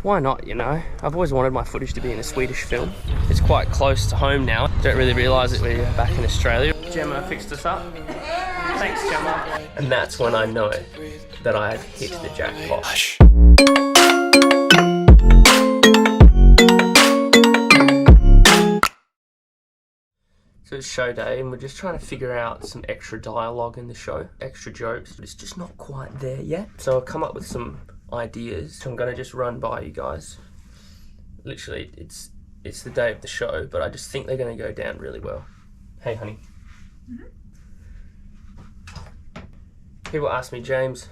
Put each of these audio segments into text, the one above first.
Why not, you know? I've always wanted my footage to be in a Swedish film. It's quite close to home now. Don't really realise it when you're back in Australia. Gemma fixed us up. Thanks, Gemma. And that's when I know that I've hit the jackpot. So it's show day and we're just trying to figure out some extra dialogue in the show, extra jokes, but it's just not quite there yet. So I've come up with some ideas. So I'm gonna just run by you guys. Literally, it's the day of the show, but I just think they're gonna go down really well. Hey, honey. People ask me, James,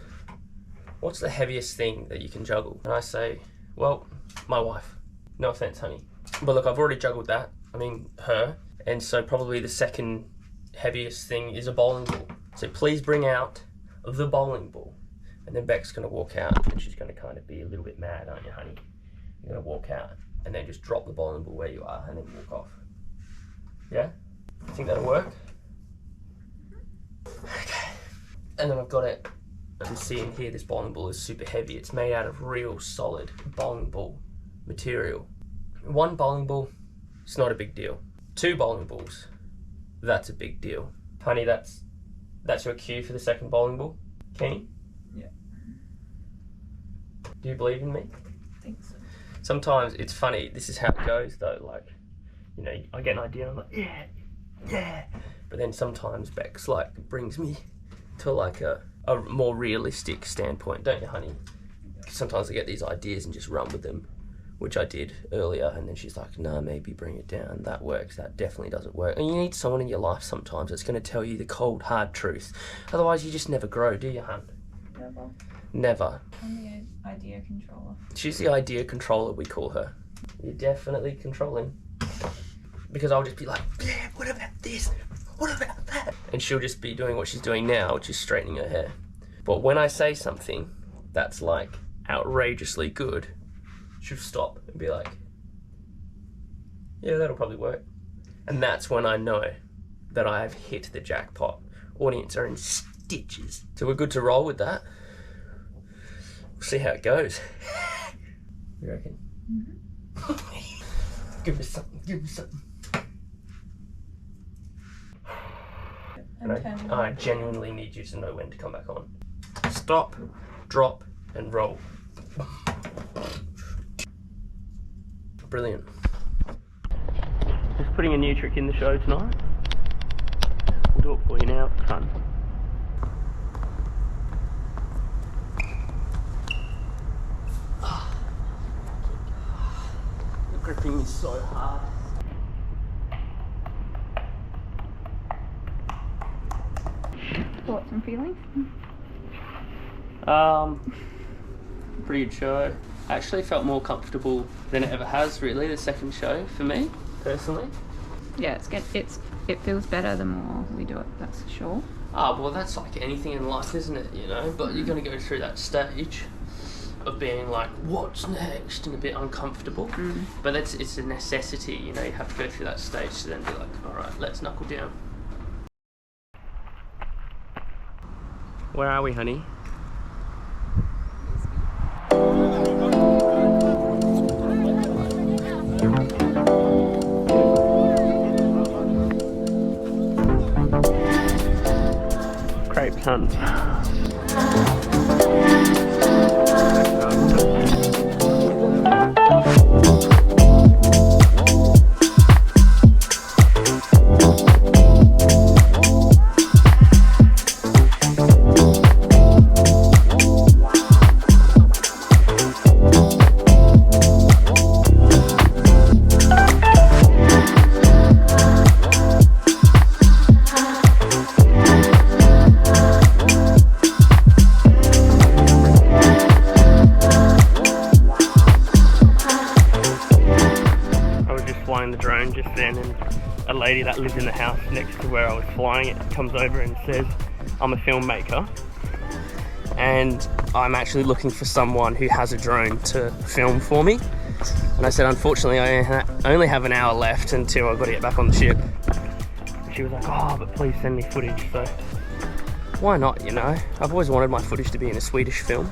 what's the heaviest thing that you can juggle? And I say, well, my wife. No offense, honey. But look, I've already juggled that. I mean, her. And so probably the second heaviest thing is a bowling ball. So please bring out the bowling ball. And then Beck's gonna walk out and she's gonna kind of be a little bit mad, aren't you, honey? You're gonna walk out and then just drop the bowling ball where you are and then walk off. Yeah? You think that'll work? Okay. And then I've got it. You can see in here, this bowling ball is super heavy. It's made out of real solid bowling ball material. One bowling ball, it's not a big deal. 2 bowling balls, that's a big deal. Honey, that's your cue for the second bowling ball. Keen? Yeah. Do you believe in me? I think so. Sometimes it's funny, this is how it goes though, like, you know, I get an idea and I'm like, yeah. But then sometimes Bex like brings me to like a more realistic standpoint, don't you, honey? Sometimes I get these ideas and just run with them, which I did earlier, and then she's like, nah, maybe bring it down. That works, that definitely doesn't work. And you need someone in your life sometimes that's going to tell you the cold, hard truth. Otherwise, you just never grow, do you, hun? Never. Never. I'm the idea controller. She's the idea controller, we call her. You're definitely controlling. Because I'll just be like, yeah, what about this? What about that? And she'll just be doing what she's doing now, which is straightening her hair. But when I say something that's like outrageously good, she'll stop and be like, yeah, that'll probably work. And that's when I know that I have hit the jackpot. Audience are in stitches. So we're good to roll with that. We'll see how it goes. You reckon? Mm-hmm. Give me something, give me something. And I genuinely need you to know when to come back on. Stop, drop, and roll. Brilliant. Just putting a new trick in the show tonight. We'll do it for you now, it's fun. The gripping is so hard. Thoughts and feelings? Pretty good show. I actually felt more comfortable than it ever has, really, the second show for me, personally. Yeah, it feels better the more we do it, that's for sure. Ah, well, that's like anything in life, isn't it, you know? But you're going to go through that stage of being like, what's next? And a bit uncomfortable. But it's a necessity, you know, you have to go through that stage to then be like, all right, let's knuckle down. Where are we, honey? Crepe hunt. The drone just then, and a lady that lives in the house next to where I was flying it comes over and says, I'm a filmmaker and I'm actually looking for someone who has a drone to film for me. And I said, unfortunately, I only have an hour left until I've got to get back on the ship. And she was like, oh, but please send me footage. So why not, you know? I've always wanted my footage to be in a Swedish film.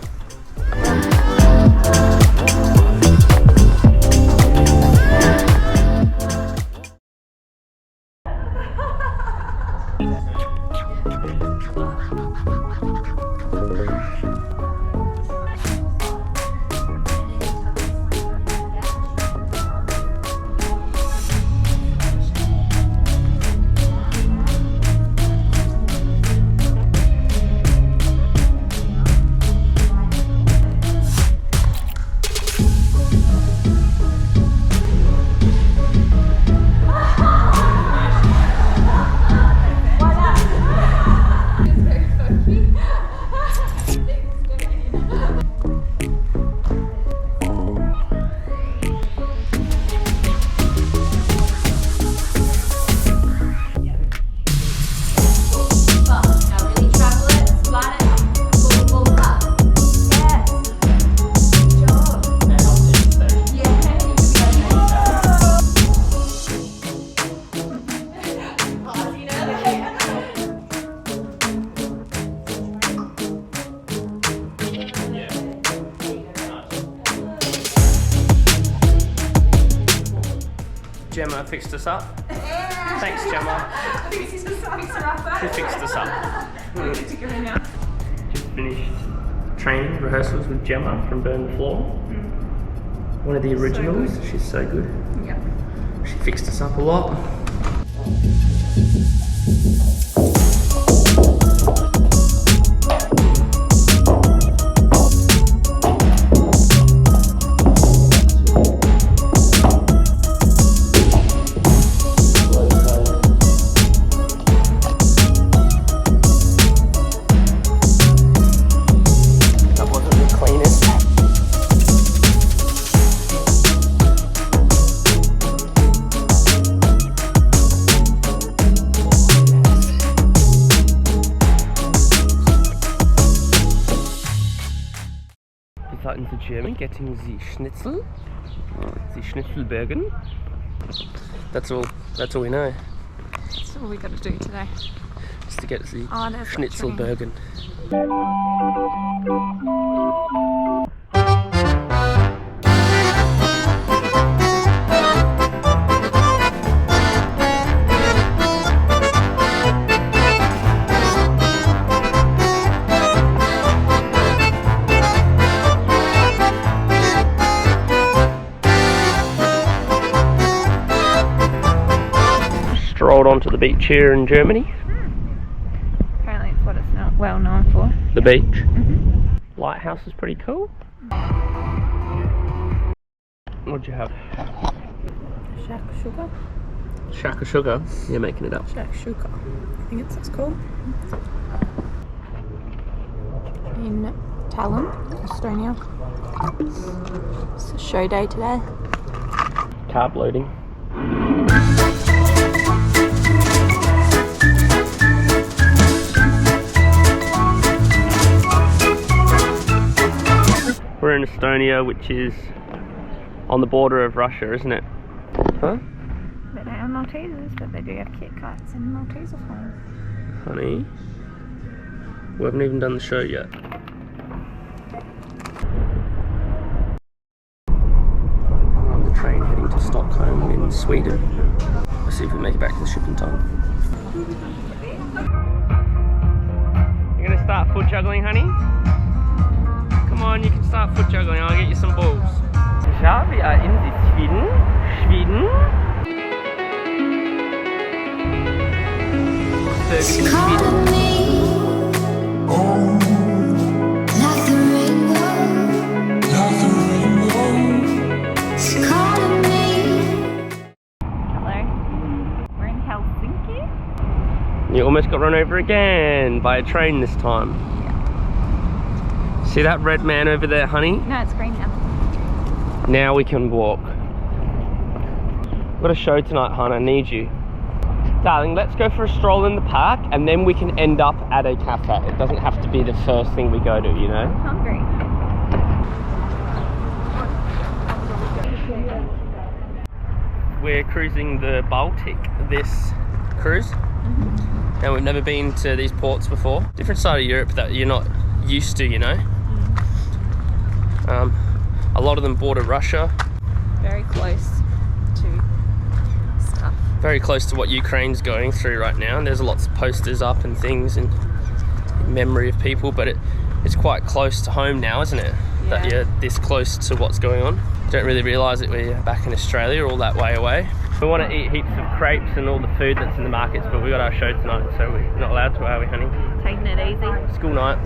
Gemma fixed us up. Thanks, Gemma. She fixed us up. Just finished training rehearsals with Gemma from Burn the Floor. One of the originals. So she's so good. Yep. She fixed us up a lot. In German, getting the Schnitzel, the Schnitzelbergen. That's all we know. That's all we got to do today. Just to get the Oh, Schnitzelbergen. Strolled onto the beach here in Germany. Apparently it's what it's not well known for. The beach. Lighthouse is pretty cool. What'd you have? Shakshuka? Shaka sugar. You're making it up. Shakshuka. I think it's called. In Tallinn, Estonia. It's a show day today. Carb loading. We're in Estonia, which is on the border of Russia, isn't it? Huh? They don't have Maltesers, but they do have Kit Kats and Malteser form. Honey, we haven't even done the show yet. I'm on the train heading to Stockholm in Sweden. Let's see if we make it back to the ship in time. You're gonna start foot juggling, honey? Come on, you can start foot juggling. I'll get you some balls. Ja, we are in Sweden. It's calling me, like the rainbow, It's calling me. Hello. We're in Helsinki. You almost got run over again by a train this time. See that red man over there, honey? No, it's green now. Now we can walk. We've got a show tonight, hon. I need you. Darling, let's go for a stroll in the park and then we can end up at a cafe. It doesn't have to be the first thing we go to, you know? I'm hungry. We're cruising the Baltic this cruise. Now we've never been to these ports before. Different side of Europe that you're not used to, you know? A lot of them border Russia. Very close to stuff. Very close to what Ukraine's going through right now. And there's lots of posters up and things in memory of people, but it's quite close to home now, isn't it? Yeah. That you're this close to what's going on. Don't really realise that we're back in Australia all that way away. We want to eat heaps of crepes and all the food that's in the markets, but we got our show tonight, so we're not allowed to, are we, honey? Taking it easy. School night.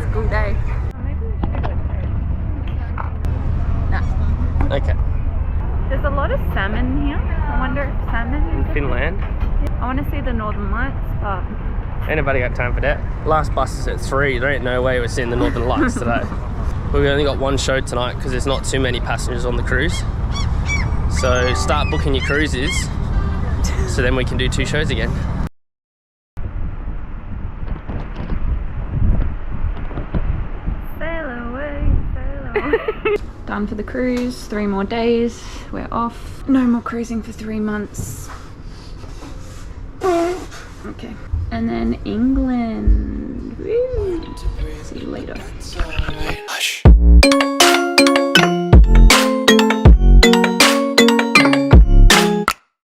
School day. No. Okay. There's a lot of salmon here. I wonder if salmon is In Finland. I want to see the Northern Lights, but Ain't nobody got time for that. Last bus is at 3. There ain't no way we're seeing the Northern Lights today. We've only got one show tonight because there's not too many passengers on the cruise. So start booking your cruises so then we can do 2 shows again. sail away, sail away. Done for the cruise, 3 more days, we're off. No more cruising for 3 months. Okay. And then England.